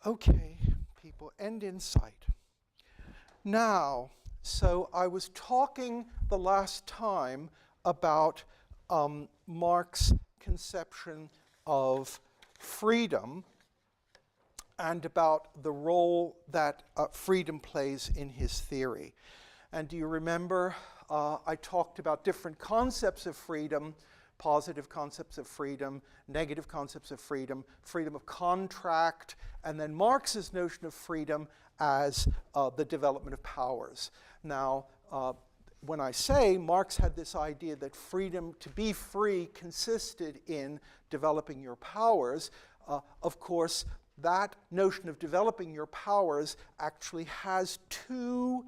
Okay, people, end in sight. Now, so I was talking the last time about Marx's conception of freedom and about the role that freedom plays in his theory. And do you remember I talked about different concepts of freedom, positive concepts of freedom, negative concepts of freedom, freedom of contract, and then Marx's notion of freedom as the development of powers. Now, when I say Marx had this idea that freedom, to be free, consisted in developing your powers, of course, that notion of developing your powers actually has two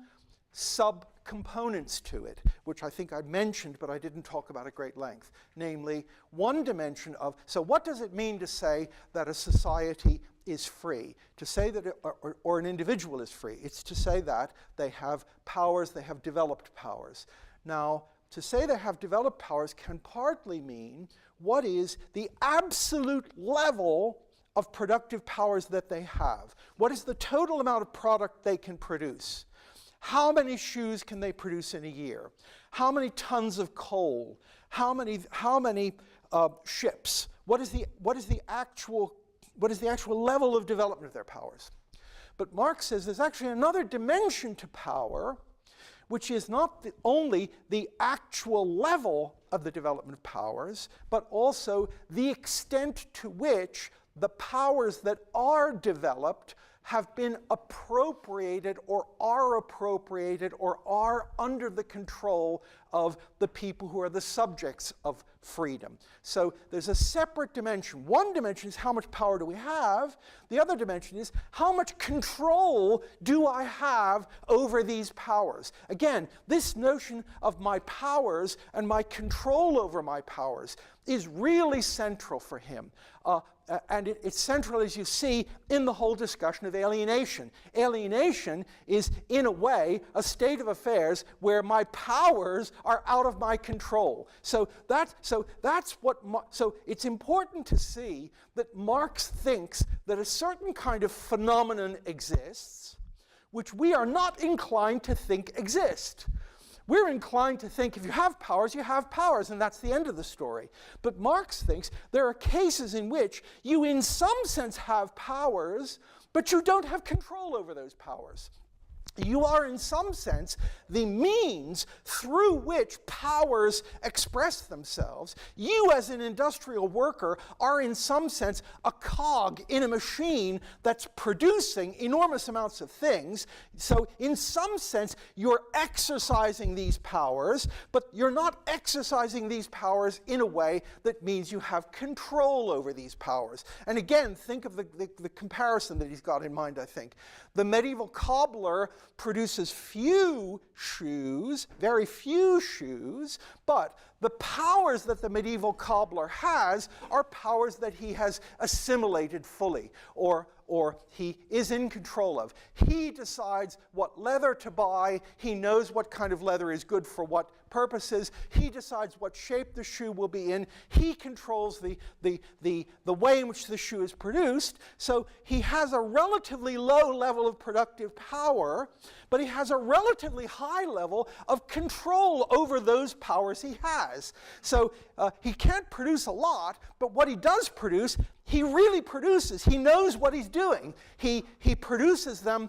subcomponents to it, which I think I mentioned, but I didn't talk about at great length. Namely, one dimension of, so what does it mean to say that a society is free? To say that or an individual is free. It's to say that they have powers, they have developed powers. Now, to say they have developed powers can partly mean what is the absolute level of productive powers that they have. What is the total amount of product they can produce? How many shoes can they produce in a year? How many tons of coal? How many ships? What is the actual level of development of their powers? But Marx says there's actually another dimension to power, which is not only the actual level of the development of powers, but also the extent to which the powers that are developed have been appropriated or are under the control of the people who are the subjects of freedom. So there's a separate dimension. One dimension is how much power do we have? The other dimension is how much control do I have over these powers? Again, this notion of my powers and my control over my powers is really central for him. And it's central, as you see, in the whole discussion of alienation. Alienation is, in a way, a state of affairs where my powers are out of my control. So it's important to see that Marx thinks that a certain kind of phenomenon exists, which we are not inclined to think exist. We're inclined to think if you have powers, and that's the end of the story. But Marx thinks there are cases in which you in some sense have powers, but you don't have control over those powers. You are, in some sense, the means through which powers express themselves. You, as an industrial worker, are, in some sense, a cog in a machine that's producing enormous amounts of things. So, in some sense, you're exercising these powers, but you're not exercising these powers in a way that means you have control over these powers. And again, think of the comparison that he's got in mind, I think. The medieval cobbler produces few shoes, very few shoes, but the powers that the medieval cobbler has are powers that he has assimilated fully, or he is in control of. He decides what leather to buy. He knows what kind of leather is good for what purposes. He decides what shape the shoe will be in. He controls the way in which the shoe is produced. So he has a relatively low level of productive power, but he has a relatively high level of control over those powers he has. So he can't produce a lot, but what he does produce, he really produces. He knows what he's doing. He produces them,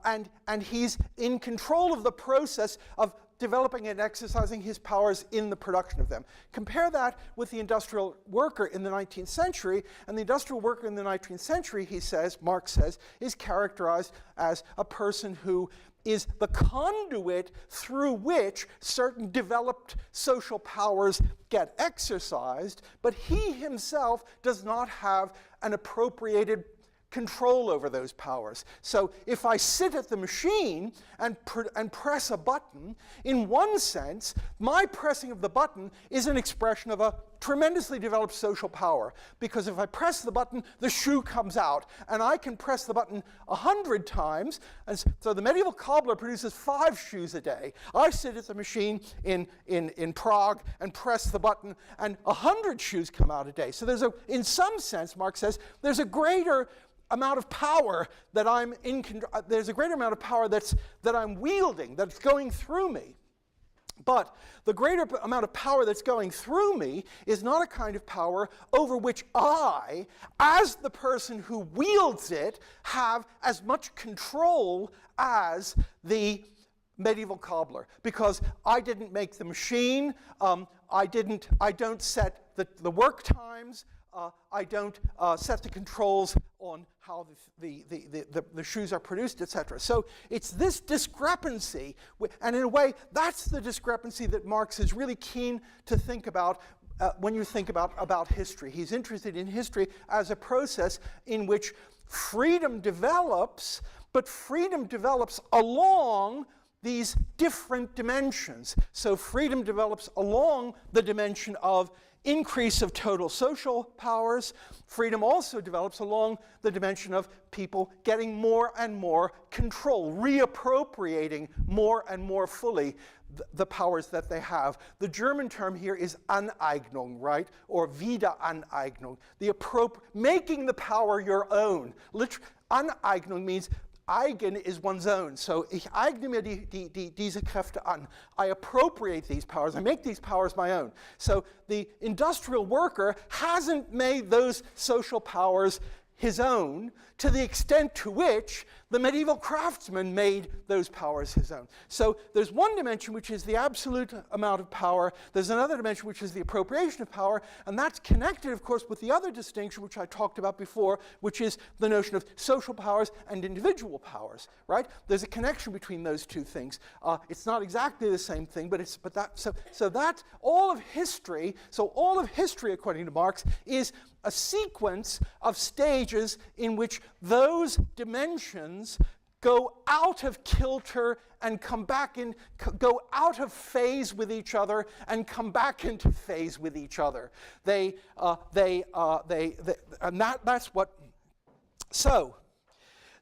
and he's in control of the process of developing and exercising his powers in the production of them. Compare that with the industrial worker in the 19th century, and the industrial worker in the 19th century, Marx says, is characterized as a person who is the conduit through which certain developed social powers get exercised, but he himself does not have an appropriated control over those powers. So if I sit at the machine and press a button, in one sense, my pressing of the button is an expression of a tremendously developed social power, because if I press the button, the shoe comes out, and I can press the button 100 times, and so the medieval cobbler produces 5 shoes a day. I sit at the machine in Prague and press the button, and 100 shoes come out a day. So there's in some sense, Marx says, there's a greater amount of power that there's a greater amount of power that I'm wielding, that's going through me. But the greater amount of power that's going through me is not a kind of power over which I, as the person who wields it, have as much control as the medieval cobbler, because I didn't make the machine, I don't set the work times, I don't set the controls on how the shoes are produced, etc. So it's this discrepancy, and in a way, that's the discrepancy that Marx is really keen to think about when you think about history. He's interested in history as a process in which freedom develops, but freedom develops along these different dimensions. So freedom develops along the dimension of increase of total social powers. Freedom also develops along the dimension of people getting more and more control, reappropriating more and more fully the powers that they have. The German term here is Aneignung, right? Or Wiederaneignung, making the power your own. Aneignung means eigen is one's own. So ich eigne mir diese Kräfte an. I appropriate these powers. I make these powers my own. So the industrial worker hasn't made those social powers his own to the extent to which the medieval craftsman made those powers his own. So there's one dimension which is the absolute amount of power. There's another dimension which is the appropriation of power, and that's connected, of course, with the other distinction which I talked about before, which is the notion of social powers and individual powers, right? There's a connection between those two things. It's not exactly the same thing, but that's all of history. So all of history, according to Marx, is a sequence of stages in which those dimensions go out of kilter and come back in, go out of phase with each other and come back into phase with each other. And that's what. So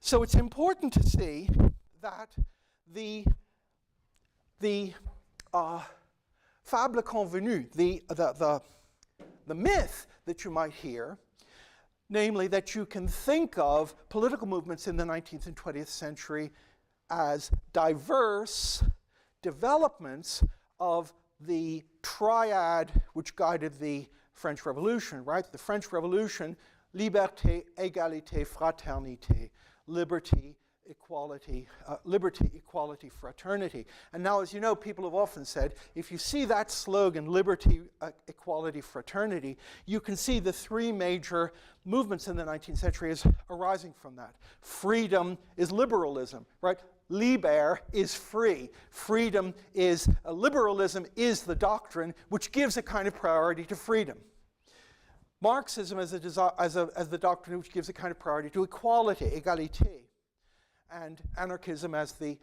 it's important to see that the fable convenue, the myth that you might hear, namely that you can think of political movements in the 19th and 20th century as diverse developments of the triad which guided the French Revolution, right? The French Revolution, liberté, égalité, fraternité, liberty, equality, fraternity. And now, as you know, people have often said, if you see that slogan, liberty, equality, fraternity, you can see the 3 major movements in the 19th century as arising from that. Freedom is liberalism, right? Liber is free. Freedom is, liberalism is the doctrine which gives a kind of priority to freedom. Marxism as the doctrine which gives a kind of priority to equality, égalité. And anarchism as the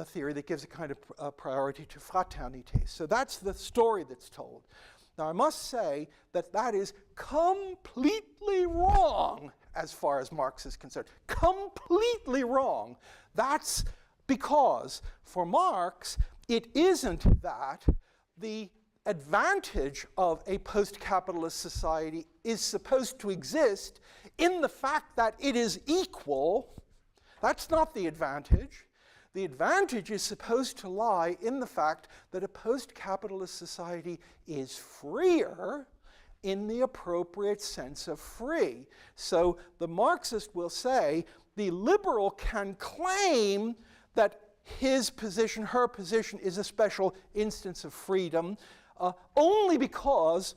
theory that gives a kind of priority to fraternité. So that's the story that's told. Now, I must say that that is completely wrong as far as Marx is concerned. Completely wrong. That's because, for Marx, it isn't that the advantage of a post-capitalist society is supposed to exist in the fact that it is equal. That's not the advantage. The advantage is supposed to lie in the fact that a post-capitalist society is freer in the appropriate sense of free. So the Marxist will say the liberal can claim that his position, her position, is a special instance of freedom only because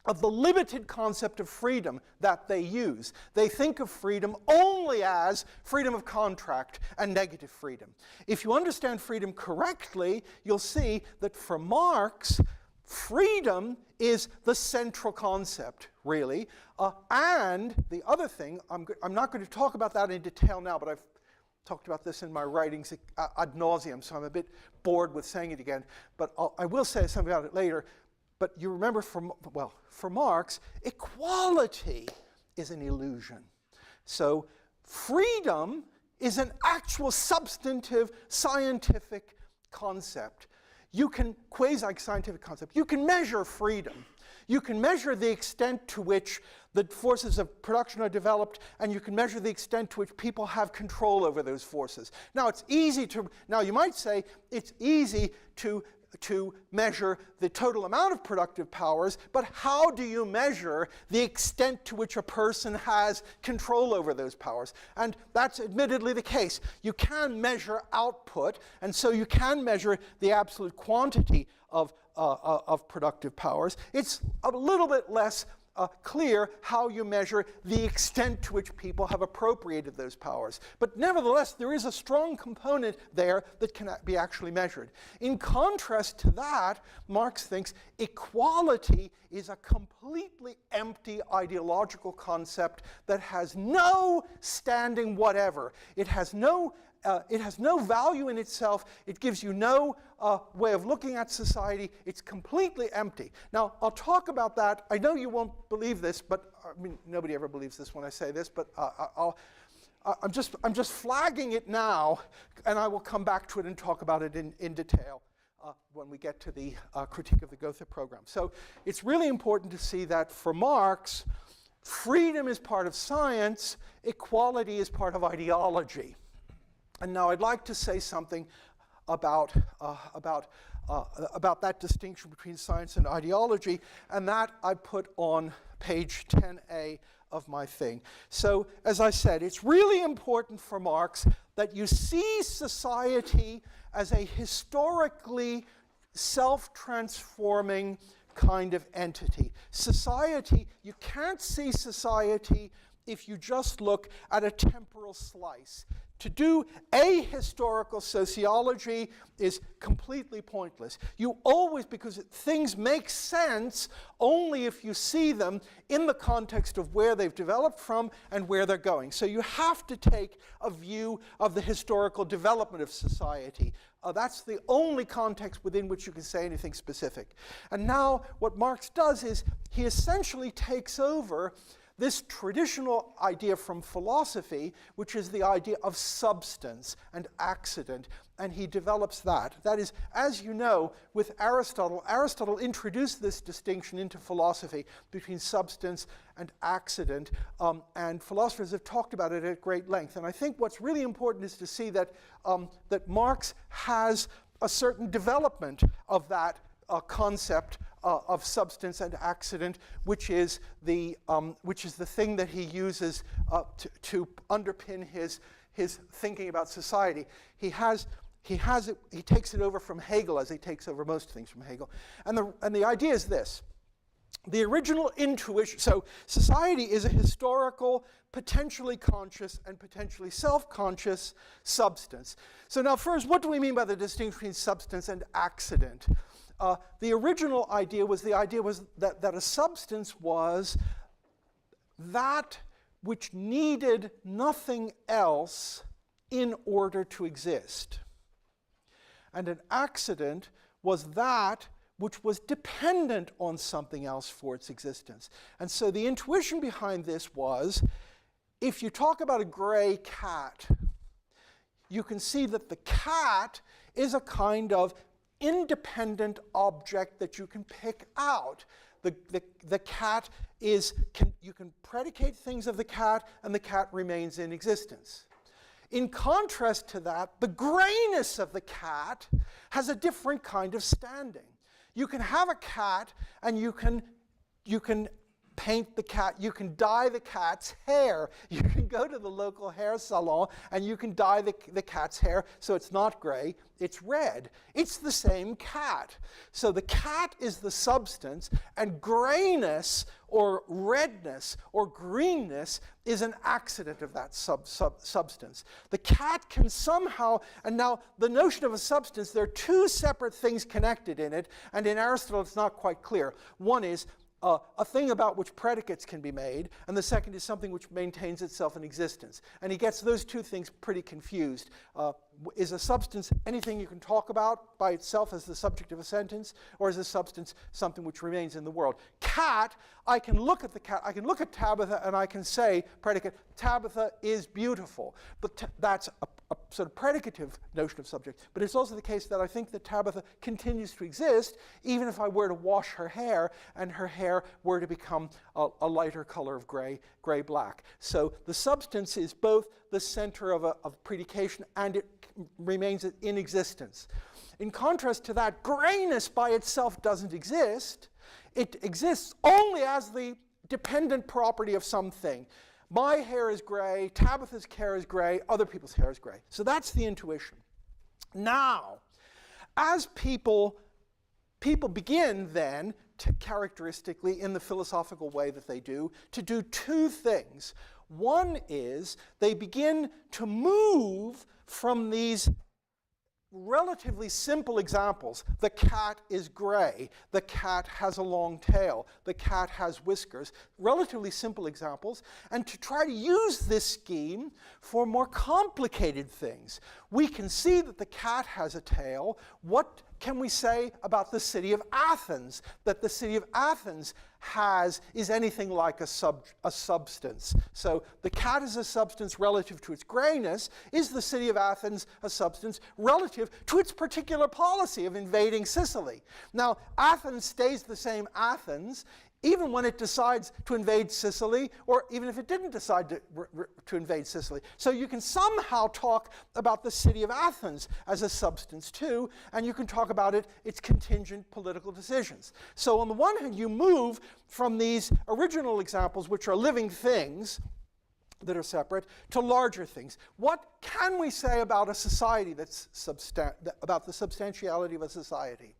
of the limited concept of freedom that they use. They think of freedom only as freedom of contract and negative freedom. If you understand freedom correctly, you'll see that for Marx, freedom is the central concept, really. And the other thing, I'm not going to talk about that in detail now, but I've talked about this in my writings ad nauseum, so I'm a bit bored with saying it again. But I will say something about it later. But you remember, for Marx, equality is an illusion. So freedom is an actual substantive scientific concept. Quasi-scientific concept. You can measure freedom. You can measure the extent to which the forces of production are developed, and you can measure the extent to which people have control over those forces. Now, you might say it's easy to measure the total amount of productive powers, but how do you measure the extent to which a person has control over those powers? And that's admittedly the case. You can measure output, and so you can measure the absolute quantity of productive powers. It's a little bit less clear how you measure the extent to which people have appropriated those powers. But nevertheless, there is a strong component there that can be actually measured. In contrast to that, Marx thinks equality is a completely empty ideological concept that has no standing whatever. It has no value in itself. It gives you no way of looking at society. It's completely empty. Now, I'll talk about that. I know you won't believe this, but I mean, nobody ever believes this when I say this, but I'm just flagging it now, and I will come back to it and talk about it in detail when we get to the critique of the Gotha program. So it's really important to see that for Marx, freedom is part of science, equality is part of ideology. And now I'd like to say something about that distinction between science and ideology, and that I put on page 10a of my thing. So, as I said, it's really important for Marx that you see society as a historically self-transforming kind of entity. Society, you can't see society if you just look at a temporal slice. To do ahistorical sociology is completely pointless. You always, because things make sense only if you see them in the context of where they've developed from and where they're going. So you have to take a view of the historical development of society. That's the only context within which you can say anything specific. And now what Marx does is he essentially takes over this traditional idea from philosophy, which is the idea of substance and accident, and he develops that. That is, as you know, with Aristotle, Aristotle introduced this distinction into philosophy between substance and accident, and philosophers have talked about it at great length. And I think what's really important is to see that, that Marx has a certain development of that concept of substance and accident, which is the thing that he uses to underpin his thinking about society. He takes it over from Hegel, as he takes over most things from Hegel, and the idea is this: the original intuition. So society is a historical, potentially conscious and potentially self-conscious substance. So now, first, what do we mean by the distinction between substance and accident? The original idea was that a substance was that which needed nothing else in order to exist. And an accident was that which was dependent on something else for its existence. And so the intuition behind this was, if you talk about a gray cat, you can see that the cat is a kind of independent object that you can pick out. The cat is, you can predicate things of the cat, and the cat remains in existence. In contrast to that, the grayness of the cat has a different kind of standing. You can have a cat, and you can paint the cat, you can dye the cat's hair. You can go to the local hair salon and you can dye the cat's hair so it's not gray, it's red. It's the same cat. So the cat is the substance, and grayness or redness or greenness is an accident of that substance. The cat can somehow, and now the notion of a substance, there are two separate things connected in it, and in Aristotle it's not quite clear. One is a thing about which predicates can be made, and the second is something which maintains itself in existence. And he gets those two things pretty confused is a substance anything you can talk about by itself as the subject of a sentence, or is a substance something which remains in the world? Cat, I can look at the cat, I can look at Tabitha and I can say, predicate, Tabitha is beautiful. But that's a sort of predicative notion of subject. But it's also the case that I think that Tabitha continues to exist even if I were to wash her hair and her hair were to become a lighter color of gray-black. So the substance is both the center of predication and it remains in existence. In contrast to that, grayness by itself doesn't exist. It exists only as the dependent property of something. My hair is gray, Tabitha's hair is gray, other people's hair is gray. So that's the intuition. Now, as people begin then, to characteristically, in the philosophical way that they do, to do two things. One is they begin to move from these relatively simple examples. The cat is gray. The cat has a long tail. The cat has whiskers. Relatively simple examples. And to try to use this scheme for more complicated things. We can see that the cat has a tail. What can we say about the city of Athens? That the city of Athens is anything like a substance. So the cat is a substance relative to its grayness. Is the city of Athens a substance relative to its particular policy of invading Sicily? Now, Athens stays the same Athens even when it decides to invade Sicily, or even if it didn't decide to invade Sicily. So you can somehow talk about the city of Athens as a substance too, and you can talk about its contingent political decisions. So on the one hand, you move from these original examples, which are living things that are separate, to larger things. What can we say about a society about the substantiality of a society?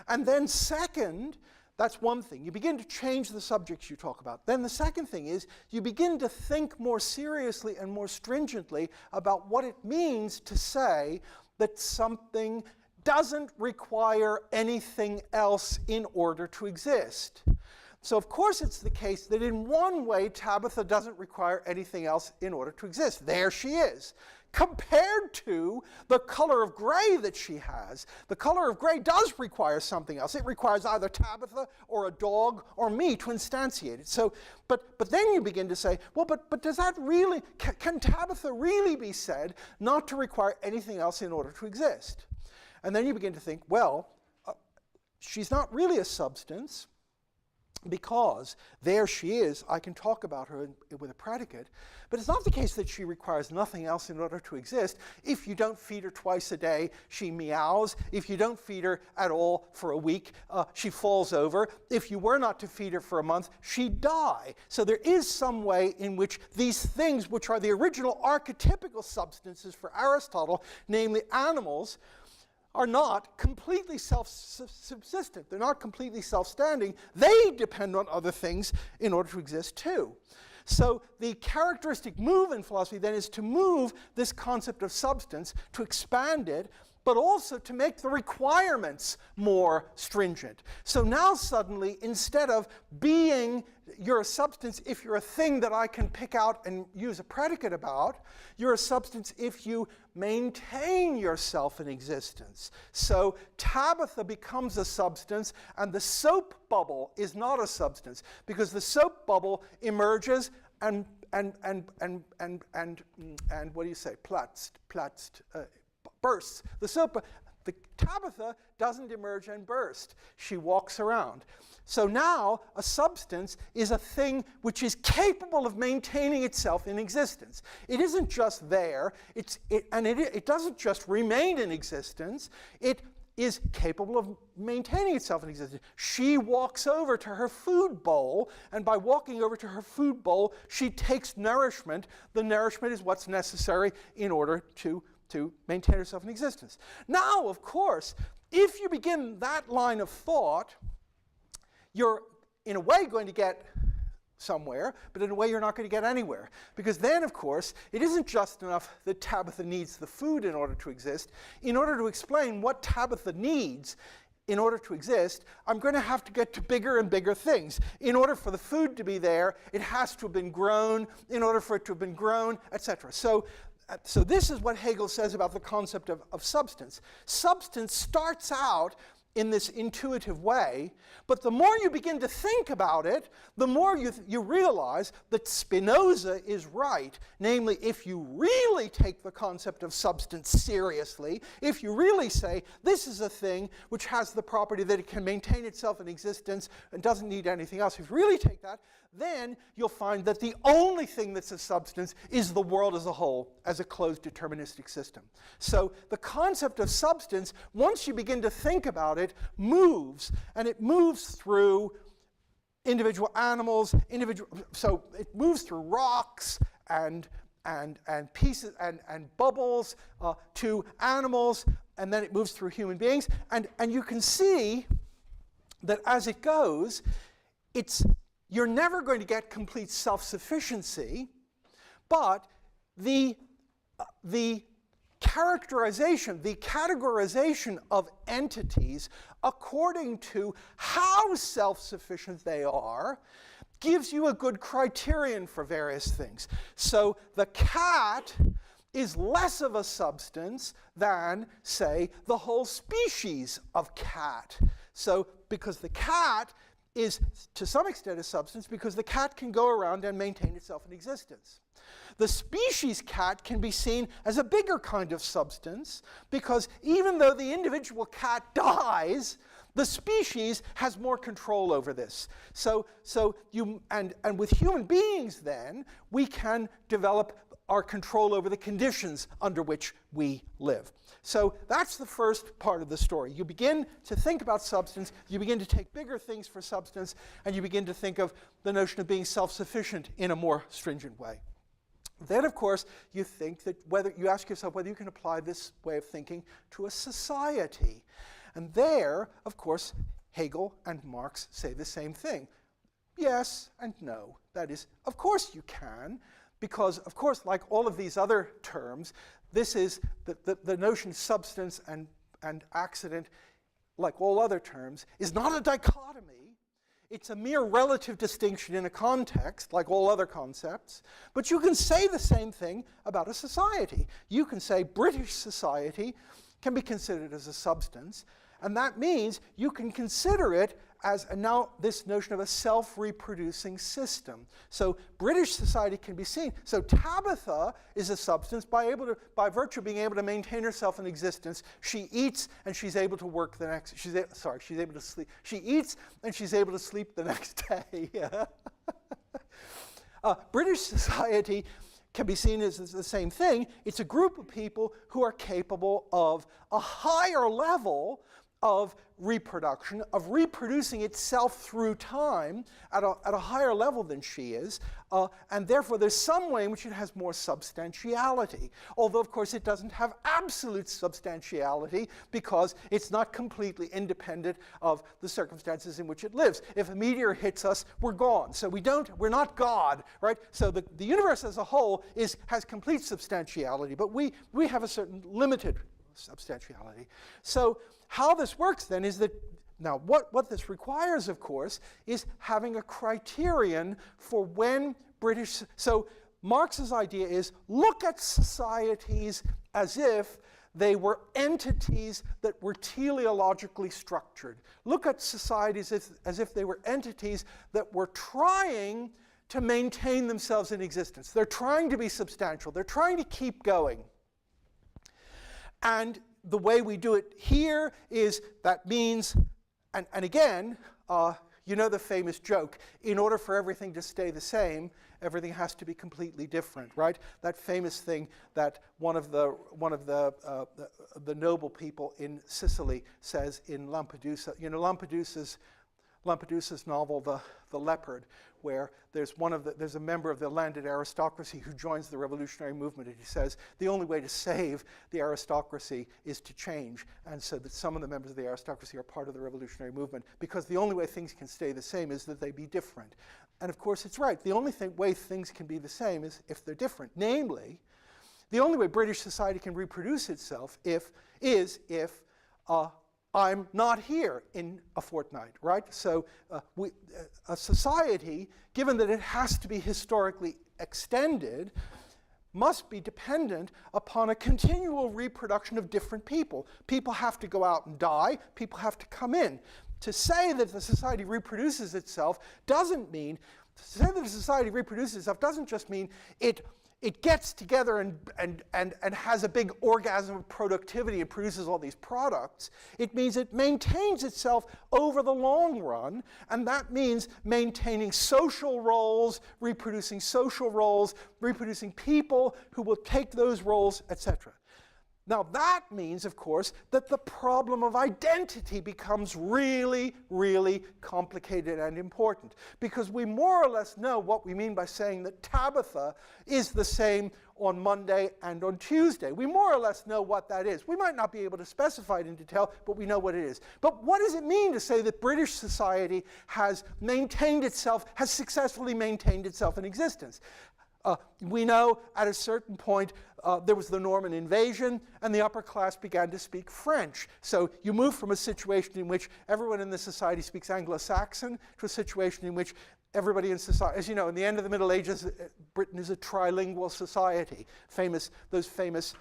And then second, that's one thing. You begin to change the subjects you talk about. Then the second thing is you begin to think more seriously and more stringently about what it means to say that something doesn't require anything else in order to exist. So of course it's the case that in one way Tabitha doesn't require anything else in order to exist. There she is. Compared to the color of gray that she has. The color of gray does require something else. It requires either Tabitha or a dog or me to instantiate it. So, but then you begin to say, well, but does that really, can Tabitha really be said not to require anything else in order to exist? And then you begin to think, well, she's not really a substance, because there she is, I can talk about her with a predicate, but it's not the case that she requires nothing else in order to exist. If you don't feed her twice a day, she meows. If you don't feed her at all for a week, she falls over. If you were not to feed her for a month, she'd die. So there is some way in which these things, which are the original archetypical substances for Aristotle, namely animals, are not completely self-subsistent. They're not completely self-standing. They depend on other things in order to exist too. So the characteristic move in philosophy then is to move this concept of substance, to expand it, but also to make the requirements more stringent. So now suddenly, instead of being you're a substance if you're a thing that I can pick out and use a predicate about, you're a substance if you maintain yourself in existence. So Tabitha becomes a substance, and the soap bubble is not a substance, because the soap bubble emerges and what do you say? Bursts. The Tabitha doesn't emerge and burst. She walks around. So now a substance is a thing which is capable of maintaining itself in existence. It isn't just there, it doesn't just remain in existence, it is capable of maintaining itself in existence. She walks over to her food bowl, and by walking over to her food bowl, she takes nourishment. The nourishment is what's necessary in order to maintain herself in existence. Now, of course, if you begin that line of thought, you're in a way going to get somewhere, but in a way you're not going to get anywhere. Because then, of course, it isn't just enough that Tabitha needs the food in order to exist. In order to explain what Tabitha needs in order to exist, I'm going to have to get to bigger and bigger things. In order for the food to be there, it has to have been grown. In order for it to have been grown, etc. So So this is what Hegel says about the concept of substance. Substance starts out in this intuitive way, but the more you begin to think about it, the more you realize that Spinoza is right. Namely, if you really take the concept of substance seriously, if you really say this is a thing which has the property that it can maintain itself in existence and doesn't need anything else, if you really take that, then you'll find that the only thing that's a substance is the world as a whole, as a closed deterministic system. So the concept of substance, once you begin to think about it, moves, and it moves through individual animals, so it moves through rocks and pieces and bubbles to animals, and then it moves through human beings, and you can see that as it goes, you're never going to get complete self-sufficiency, but the categorization of entities according to how self-sufficient they are gives you a good criterion for various things. So the cat is less of a substance than, say, the whole species of cat. So because the cat is to some extent a substance, because the cat can go around and maintain itself in existence. The species cat can be seen as a bigger kind of substance, because even though the individual cat dies, the species has more control over this. So with human beings then, we can develop our control over the conditions under which we live. So that's the first part of the story. You begin to think about substance, you begin to take bigger things for substance, and you begin to think of the notion of being self-sufficient in a more stringent way. Then, of course, you think that you ask yourself whether you can apply this way of thinking to a society. And there, of course, Hegel and Marx say the same thing. Yes and no. That is, of course you can, because, of course, like all of these other terms, this is the notion of substance and accident, like all other terms, is not a dichotomy. It's a mere relative distinction in a context, like all other concepts. But you can say the same thing about a society. You can say British society can be considered as a substance, and that means you can consider it as now this notion of a self-reproducing system. So British society can be seen. So Tabitha is a substance by virtue of being able to maintain herself in existence. She eats and she's able to work the next. She's able to sleep. She eats and she's able to sleep the next day. British society can be seen as the same thing. It's a group of people who are capable of a higher level of reproduction, of reproducing itself through time at a higher level than she is, and therefore there's some way in which it has more substantiality. Although, of course, it doesn't have absolute substantiality because it's not completely independent of the circumstances in which it lives. If a meteor hits us, we're gone. So we're not God, right? So the universe as a whole has complete substantiality, but we have a certain limited substantiality. So how this works then is that, now what this requires, of course, is having a criterion for when British, so Marx's idea is look at societies as if they were entities that were teleologically structured. Look at societies as if they were entities that were trying to maintain themselves in existence. They're trying to be substantial. They're trying to keep going. And the way we do it here is that means, and again, you know the famous joke, in order for everything to stay the same, everything has to be completely different, right? That famous thing that one of the noble people in Sicily says in Lampedusa. You know Lampedusa's novel, The Leopard, where there's a member of the landed aristocracy who joins the revolutionary movement, and he says the only way to save the aristocracy is to change, and so that some of the members of the aristocracy are part of the revolutionary movement, because the only way things can stay the same is that they be different. And of course it's right. The only way things can be the same is if they're different. Namely, the only way British society can reproduce itself is if I'm not here in a fortnight, right? So a society, given that it has to be historically extended, must be dependent upon a continual reproduction of different people. People have to go out and die. People have to come in. To say that the society reproduces itself doesn't mean, to say that a society reproduces itself doesn't just mean it gets together and has a big orgasm of productivity and produces all these products. It means it maintains itself over the long run, and that means maintaining social roles, reproducing people who will take those roles, etc. Now that means, of course, that the problem of identity becomes really, really complicated and important, because we more or less know what we mean by saying that Tabitha is the same on Monday and on Tuesday. We more or less know what that is. We might not be able to specify it in detail, but we know what it is. But what does it mean to say that British society has successfully maintained itself in existence? We know at a certain point there was the Norman invasion, and the upper class began to speak French. So you move from a situation in which everyone in the society speaks Anglo-Saxon to a situation in which everybody in society, as you know, in the end of the Middle Ages, Britain is a trilingual society. Those famous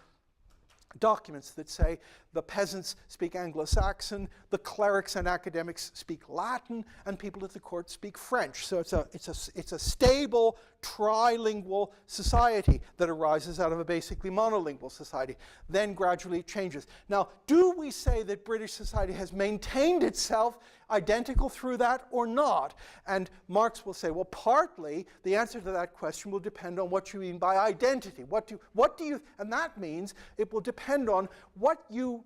documents that say the peasants speak Anglo-Saxon, the clerics and academics speak Latin, and people at the court speak French. So it's a stable trilingual society that arises out of a basically monolingual society. Then gradually it changes. Now, do we say that British society has maintained itself identical through that or not? And Marx will say, well, partly the answer to that question will depend on what you mean by identity. And that means it will depend on what you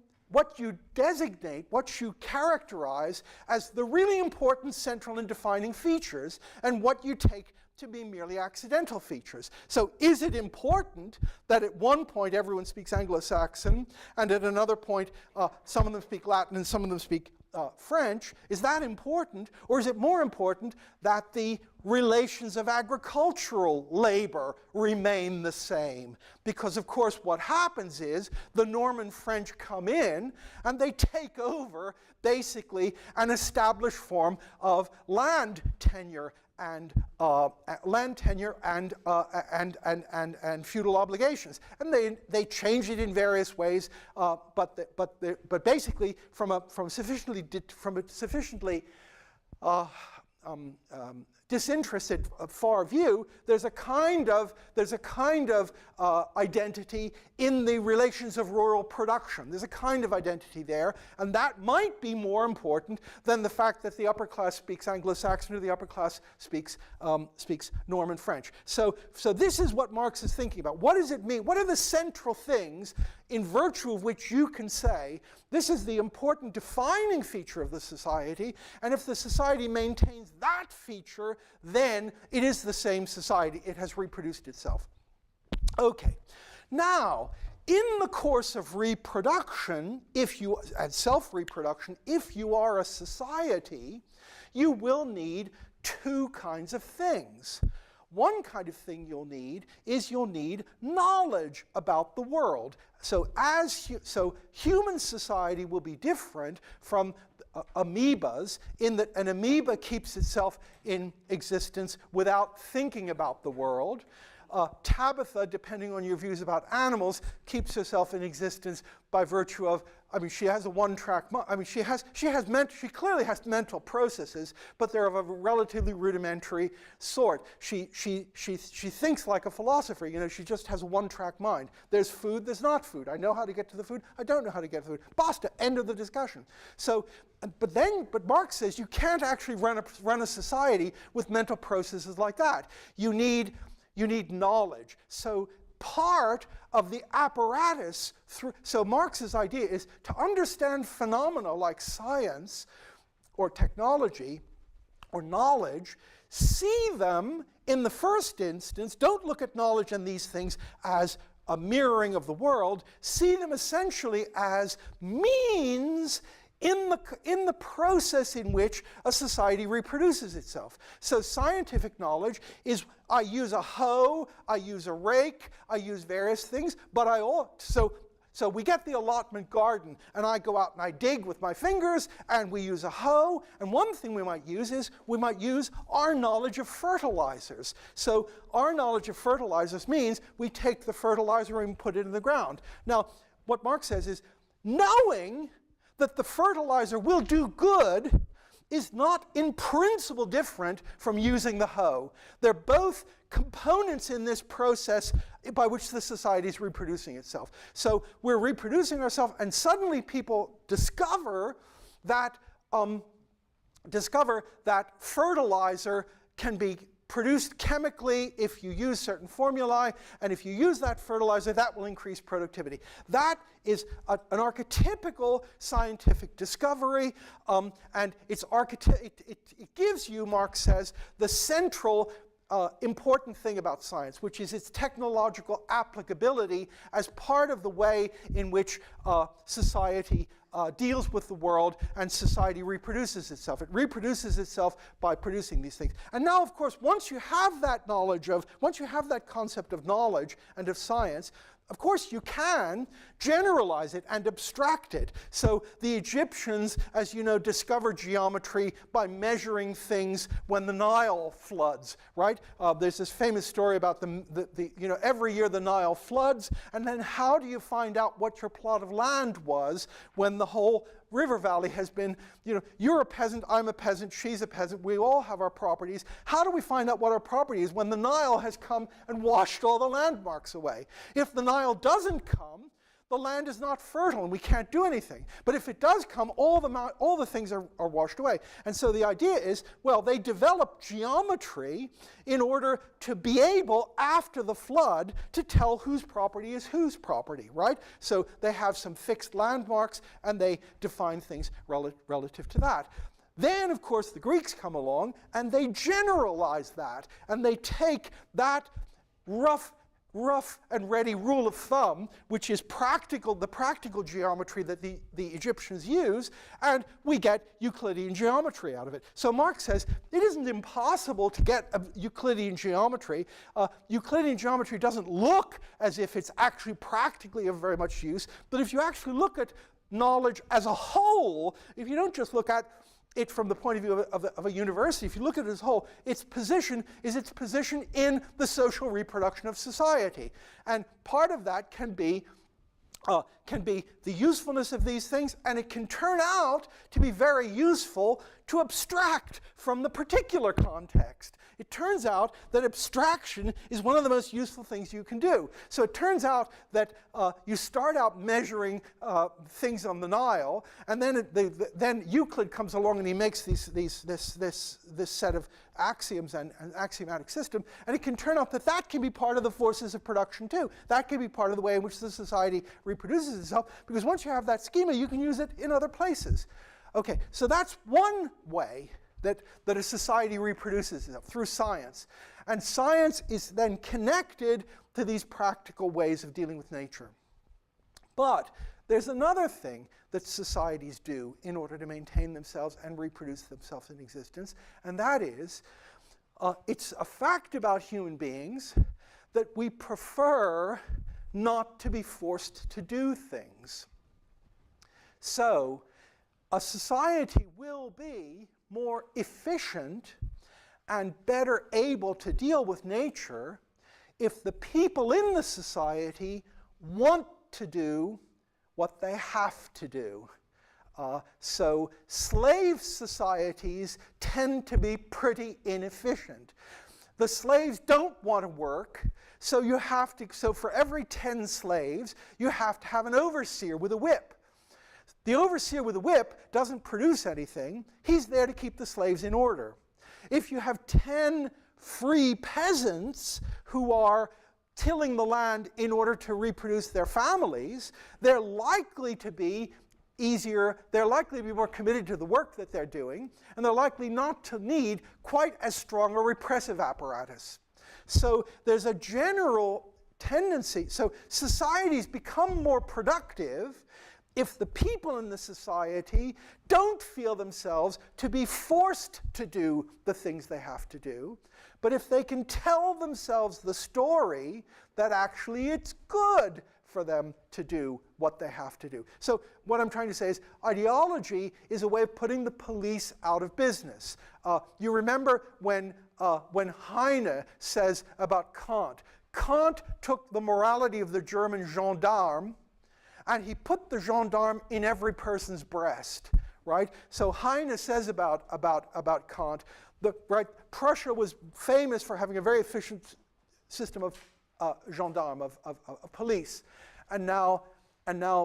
designate, what you characterize as the really important central and defining features, and what you take to be merely accidental features. So is it important that at one point everyone speaks Anglo-Saxon, and at another point some of them speak Latin and some of them speak French? Is that important? Or is it more important that the relations of agricultural labor remain the same? Because, of course, what happens is the Norman French come in and they take over basically an established form of land tenure and feudal obligations, and they change it in various ways. But basically, from a sufficiently disinterested far view, there's a kind of identity in the relations of rural production. There's a kind of identity there, and that might be more important than the fact that the upper class speaks Anglo-Saxon or the upper class speaks Norman French. So this is what Marx is thinking about. What does it mean? What are the central things in virtue of which you can say this is the important defining feature of the society, and if the society maintains that feature, then it is the same society. It has reproduced itself. Okay. Now, in the course of reproduction, and self-reproduction, if you are a society, you will need two kinds of things. One kind of thing you'll need knowledge about the world. So human society will be different from amoebas in that an amoeba keeps itself in existence without thinking about the world. Tabitha, depending on your views about animals, keeps herself in existence by virtue of, she has a one-track mind. She clearly has mental processes, but they're of a relatively rudimentary sort. She thinks like a philosopher. She just has a one-track mind. There's food, there's not food. I know how to get to the food. I don't know how to get to the food. Basta. End of the discussion. So, but Marx says you can't actually run a society with mental processes like that. You need knowledge. So part of the apparatus so Marx's idea is to understand phenomena like science or technology or knowledge, see them in the first instance. Don't look at knowledge and these things as a mirroring of the world. See them essentially as means in the process in which a society reproduces itself. So scientific knowledge is, I use a hoe, I use a rake, I use various things, but So we get the allotment garden, and I go out and I dig with my fingers, and we use a hoe. And one thing we might use is we might use our knowledge of fertilizers. So our knowledge of fertilizers means we take the fertilizer and put it in the ground. Now, what Marx says is, knowing that the fertilizer will do good is not in principle different from using the hoe. They're both components in this process by which the society is reproducing itself. So we're reproducing ourselves, and suddenly people discover that fertilizer can be produced chemically if you use certain formulae, and if you use that fertilizer, that will increase productivity. That is an archetypical scientific discovery, and it gives you, Marx says, the central important thing about science, which is its technological applicability as part of the way in which society deals with the world and society reproduces itself. It reproduces itself by producing these things. And now, of course, once you have that concept of knowledge and of science, of course, you can generalize it and abstract it. So the Egyptians, as you know, discovered geometry by measuring things when the Nile floods, right? There's this famous story about every year the Nile floods, and then how do you find out what your plot of land was when the whole river valley has been, you're a peasant, I'm a peasant, she's a peasant, we all have our properties. How do we find out what our property is when the Nile has come and washed all the landmarks away? If the Nile doesn't come, the land is not fertile and we can't do anything. But if it does come, all the things are washed away. And so the idea is, well, they developed geometry in order to be able, after the flood, to tell whose property is whose property, right? So they have some fixed landmarks and they define things relative to that. Then, of course, the Greeks come along and they generalize that, and they take that rough and ready rule of thumb, which is the practical geometry that the Egyptians use, and we get Euclidean geometry out of it. So Marx says it isn't impossible to get a Euclidean geometry. Euclidean geometry doesn't look as if it's actually practically of very much use, but if you actually look at knowledge as a whole, if you don't just look at it from the point of view of a university, if you look at it as a whole, its position is its position in the social reproduction of society. And part of that can be the usefulness of these things, and it can turn out to be very useful to abstract from the particular context. It turns out that abstraction is one of the most useful things you can do. So it turns out that you start out measuring things on the Nile, and then Euclid comes along and he makes this set of axioms and an axiomatic system, and it can turn out that can be part of the forces of production too. That can be part of the way in which the society reproduces itself, because once you have that schema, you can use it in other places. Okay, so that's one way that a society reproduces itself, through science. And science is then connected to these practical ways of dealing with nature. But there's another thing that societies do in order to maintain themselves and reproduce themselves in existence, and that is, it's a fact about human beings that we prefer not to be forced to do things. So, a society will be more efficient and better able to deal with nature if the people in the society want to do what they have to do. So slave societies tend to be pretty inefficient. The slaves don't want to work, so for every 10 slaves, you have to have an overseer with a whip. The overseer with a whip doesn't produce anything. He's there to keep the slaves in order. If you have 10 free peasants who are tilling the land in order to reproduce their families, they're likely to be easier, they're likely to be more committed to the work that they're doing, and they're likely not to need quite as strong a repressive apparatus. So there's a general tendency. So societies become more productive if the people in the society don't feel themselves to be forced to do the things they have to do, but if they can tell themselves the story that actually it's good for them to do what they have to do. So what I'm trying to say is ideology is a way of putting the police out of business. You remember when Heine says about Kant, Kant took the morality of the German gendarme and he put the gendarme in every person's breast, right? So Heine says about Kant, Prussia was famous for having a very efficient system of gendarme, of police. And now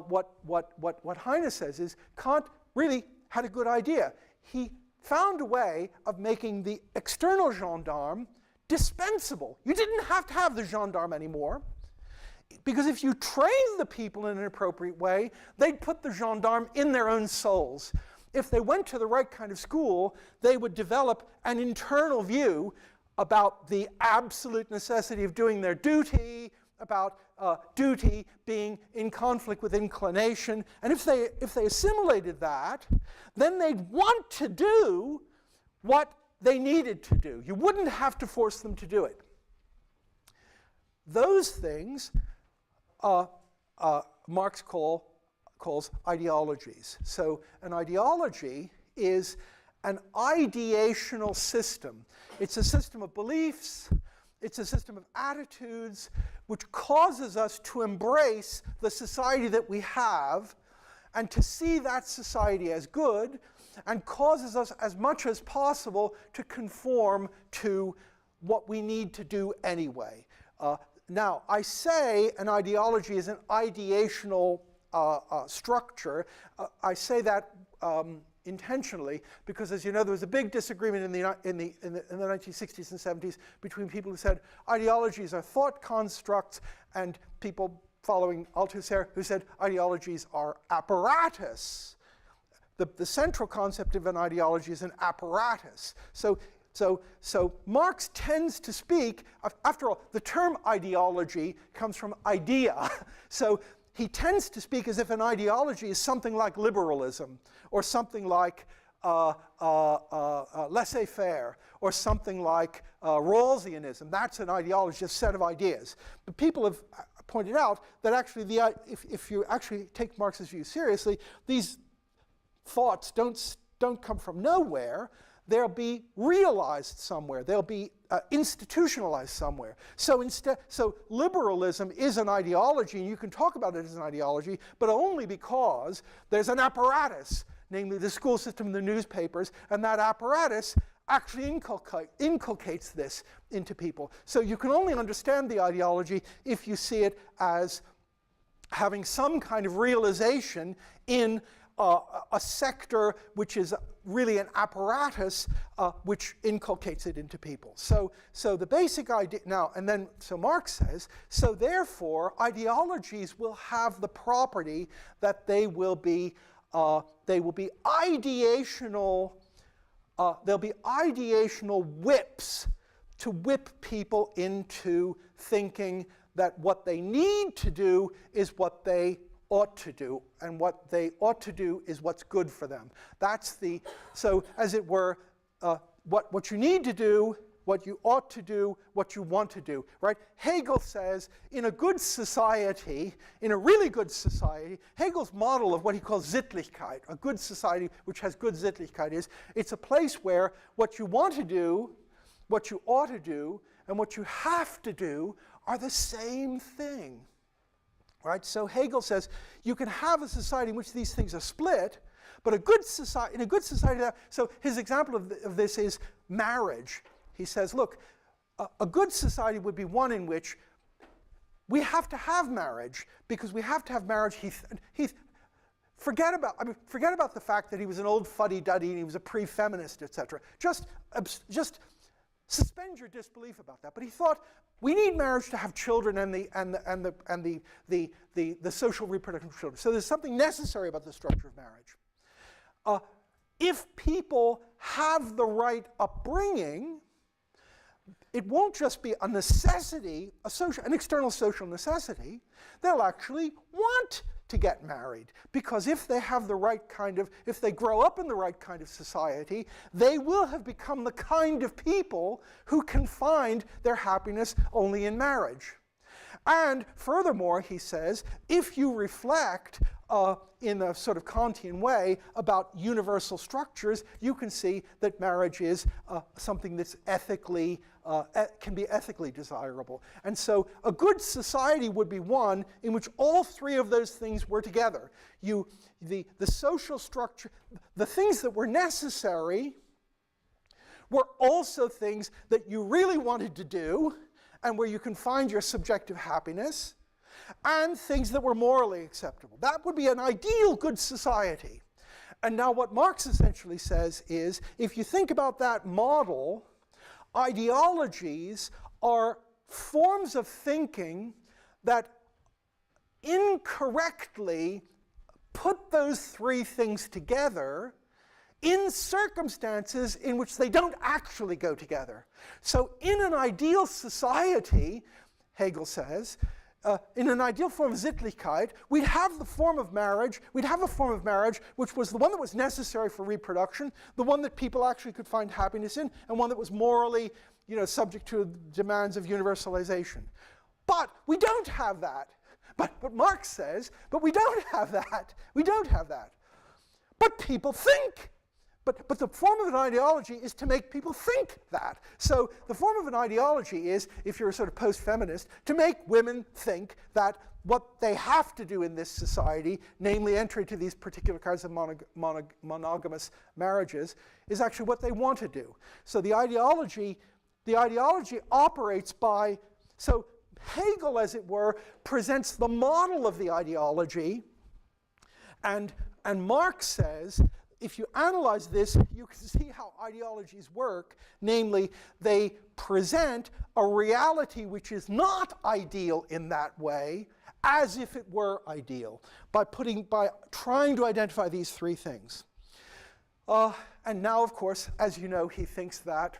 what Heine says is Kant really had a good idea. He found a way of making the external gendarme dispensable. You didn't have to have the gendarme anymore, because if you trained the people in an appropriate way, they'd put the gendarme in their own souls. If they went to the right kind of school, they would develop an internal view about the absolute necessity of doing their duty, about duty being in conflict with inclination. And if they assimilated that, then they'd want to do what they needed to do. You wouldn't have to force them to do it. Those things Marx calls ideologies. So an ideology is an ideational system. It's a system of beliefs, it's a system of attitudes, which causes us to embrace the society that we have and to see that society as good, and causes us as much as possible to conform to what we need to do anyway. Now, I say an ideology is an ideational structure. I say that intentionally because, as you know, there was a big disagreement in the 1960s and 70s between people who said ideologies are thought constructs and people following Althusser who said ideologies are apparatus. The central concept of an ideology is an apparatus. So Marx tends to speak, after all, the term ideology comes from idea. So he tends to speak as if an ideology is something like liberalism, or something like laissez-faire, or something like Rawlsianism. That's an ideology, a set of ideas. But people have pointed out that actually, if you actually take Marx's view seriously, these thoughts don't come from nowhere. They'll be realized somewhere. They'll be institutionalized somewhere. So liberalism is an ideology, and you can talk about it as an ideology, but only because there's an apparatus, namely the school system and the newspapers, and that apparatus actually inculcates this into people. So you can only understand the ideology if you see it as having some kind of realization in a sector which is really an apparatus which inculcates it into people. So the basic idea now, and then so Marx says, so therefore ideologies will have the property that they will be ideational. They'll be ideational whips to whip people into thinking that what they need to do is what they ought to do, and what they ought to do is what's good for them. That's so as it were, what you need to do, what you ought to do, what you want to do, right? Hegel says in a good society, in a really good society, Hegel's model of what he calls Sittlichkeit, a good society which has good Sittlichkeit, is it's a place where what you want to do, what you ought to do, and what you have to do are the same thing. Right? So Hegel says you can have a society in which these things are split, but in a good society, so his example of this is marriage. He says, look, a good society would be one in which we have to have marriage, because we have to have marriage. Forget about the fact that he was an old fuddy-duddy and he was a pre-feminist, etc. Just suspend your disbelief about that. But he thought we need marriage to have children and the social reproduction of children. So there's something necessary about the structure of marriage. If people have the right upbringing, it won't just be a necessity, an external social necessity. They'll actually want to get married, because if they have the right kind of, if they grow up in the right kind of society, they will have become the kind of people who can find their happiness only in marriage. And furthermore, he says, if you reflect in a sort of Kantian way about universal structures, you can see that marriage is something that's ethically, can be ethically desirable. And so a good society would be one in which all three of those things were together. The social structure, the things that were necessary were also things that you really wanted to do, and where you can find your subjective happiness, and things that were morally acceptable. That would be an ideal good society. And now what Marx essentially says is, if you think about that model, ideologies are forms of thinking that incorrectly put those three things together in circumstances in which they don't actually go together. So in an ideal society, Hegel says, in an ideal form of Sittlichkeit, we'd have a form of marriage which was the one that was necessary for reproduction, the one that people actually could find happiness in, and one that was morally, subject to demands of universalization. But we don't have that. But Marx says, but we don't have that. We don't have that. But people think. But the form of an ideology is to make people think that. So the form of an ideology is, if you're a sort of post-feminist, to make women think that what they have to do in this society, namely enter into these particular kinds of monogamous marriages, is actually what they want to do. So the ideology operates by, so Hegel, as it were, presents the model of the ideology, and Marx says, if you analyze this, you can see how ideologies work. Namely, they present a reality which is not ideal in that way, as if it were ideal, by trying to identify these three things. And now, of course, as you know, he thinks that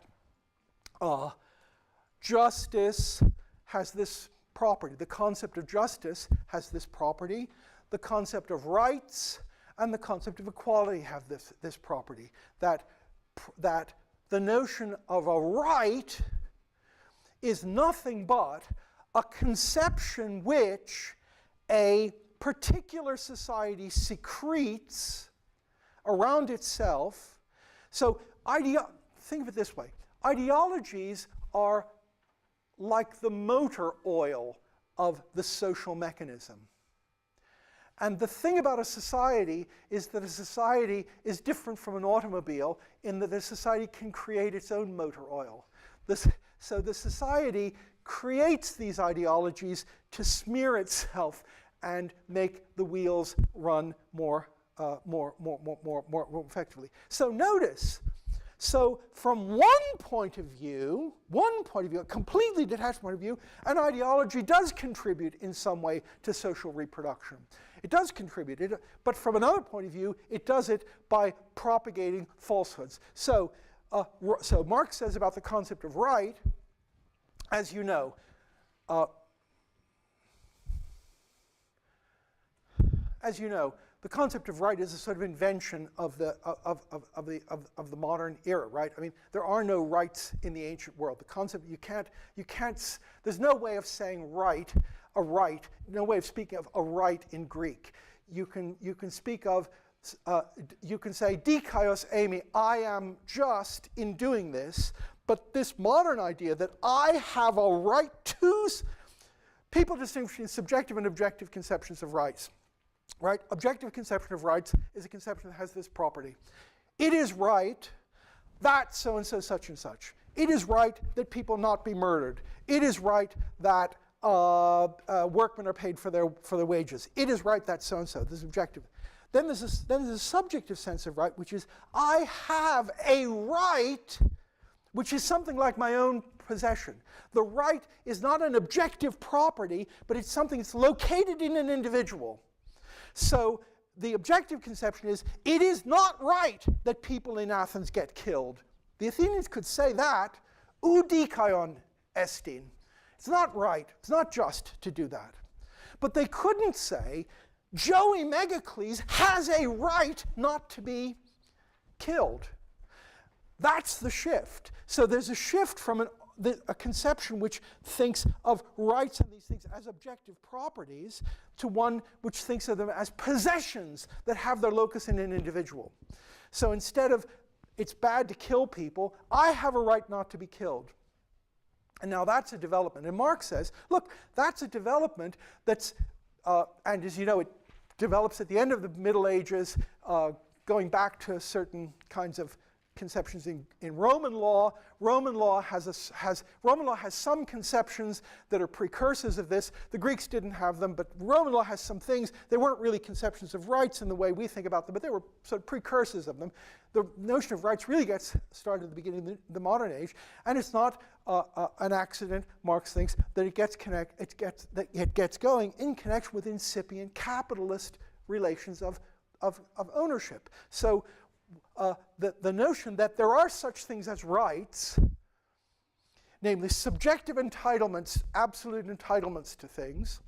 justice has this property. The concept of justice has this property. The concept of rights and the concept of equality have this property, that the notion of a right is nothing but a conception which a particular society secretes around itself. So think of it this way. Ideologies are like the motor oil of the social mechanism. And the thing about a society is that a society is different from an automobile in that a society can create its own motor oil. So the society creates these ideologies to smear itself and make the wheels run more effectively. So notice, so from one point of view, a completely detached point of view, an ideology does contribute in some way to social reproduction. It does contribute, but from another point of view, it does it by propagating falsehoods. So Marx says about the concept of right, as you know, the concept of right is a sort of invention of the modern era, right? I mean, there are no rights in the ancient world. The concept there's no way of saying right, a right, no way of speaking of a right in Greek. You can speak of, you can say dikaios eimi, I am just in doing this, but this modern idea that I have a right to, people distinguish between subjective and objective conceptions of rights. Right? Objective conception of rights is a conception that has this property. It is right that so-and-so such and such. It is right that people not be murdered. It is right that workmen are paid for their wages. It is right that so-and-so. This is objective. Then there's a subjective sense of right, which is I have a right, which is something like my own possession. The right is not an objective property, but it's something that's located in an individual. So the objective conception is, it is not right that people in Athens get killed. The Athenians could say that, ou dikaion estin. It's not right, it's not just to do that. But they couldn't say, Joey Megacles has a right not to be killed. That's the shift. So there's a shift from a conception which thinks of rights and these things as objective properties to one which thinks of them as possessions that have their locus in an individual. So instead of it's bad to kill people, I have a right not to be killed. And now that's a development. And Marx says, look, that's a development that's, and as you know, it develops at the end of the Middle Ages, going back to certain kinds of conceptions in Roman law. Roman law has some conceptions that are precursors of this. The Greeks didn't have them, but Roman law has some things. They weren't really conceptions of rights in the way we think about them, but they were sort of precursors of them. The notion of rights really gets started at the beginning of the modern age, and it's not an accident, Marx thinks, that it gets going in connection with incipient capitalist relations of ownership. So the notion that there are such things as rights, namely subjective entitlements, absolute entitlements to things,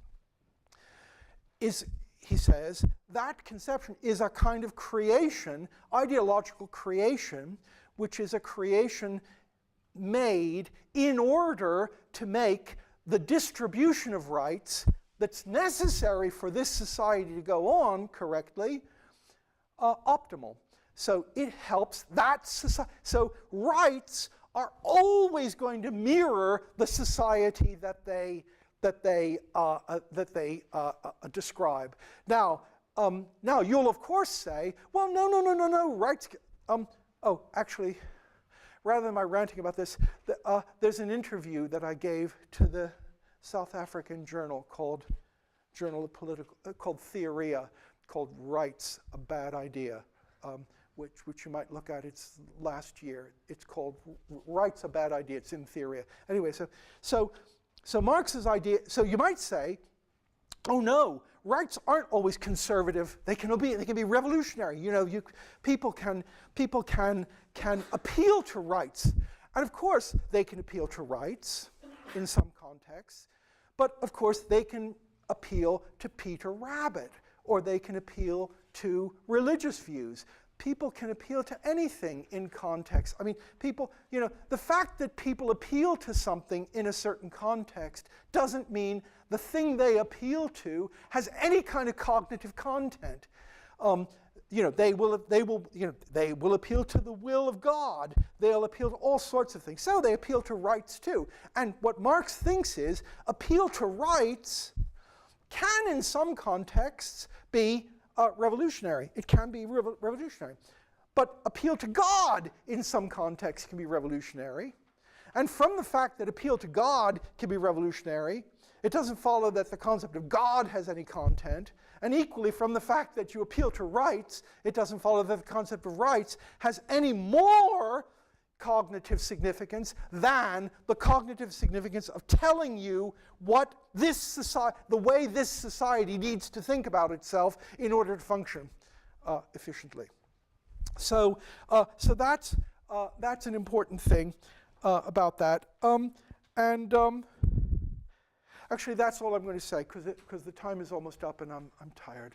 is, he says, that conception is a kind of creation, ideological creation, which is a creation made in order to make the distribution of rights that's necessary for this society to go on correctly optimal. So it helps that society. So rights are always going to mirror the society that they describe. Now you'll of course say, well, no, rights. Actually, rather than my ranting about this, there's an interview that I gave to the South African journal called Theoria, called "Rights: A Bad Idea." Which you might look at. It's last year. It's called "Rights: A Bad Idea." It's in Theoria. Anyway, so Marx's idea. So you might say, oh no, rights aren't always conservative. They can be revolutionary. You know, people can appeal to rights, and of course they can appeal to rights in some contexts. But of course they can appeal to Peter Rabbit, or they can appeal to religious views. People can appeal to anything in context. I mean, the fact that people appeal to something in a certain context doesn't mean the thing they appeal to has any kind of cognitive content. They will appeal to the will of God. They'll appeal to all sorts of things. So they appeal to rights too. And what Marx thinks is appeal to rights can, in some contexts, be revolutionary. It can be revolutionary. But appeal to God in some contexts can be revolutionary. And from the fact that appeal to God can be revolutionary, it doesn't follow that the concept of God has any content. And equally, from the fact that you appeal to rights, it doesn't follow that the concept of rights has any more cognitive significance than the cognitive significance of telling you what this society, the way this society needs to think about itself in order to function efficiently. So that's an important thing about that. Actually, that's all I'm going to say because the time is almost up and I'm tired.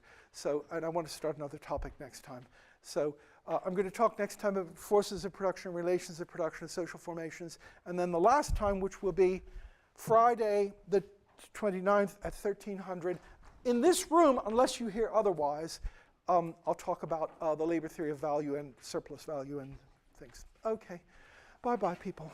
And I want to start another topic next time. So I'm going to talk next time about forces of production, relations of production, and social formations. And then the last time, which will be Friday the 29th at 1300, in this room, unless you hear otherwise, I'll talk about the labor theory of value and surplus value and things. Okay. Bye-bye, people.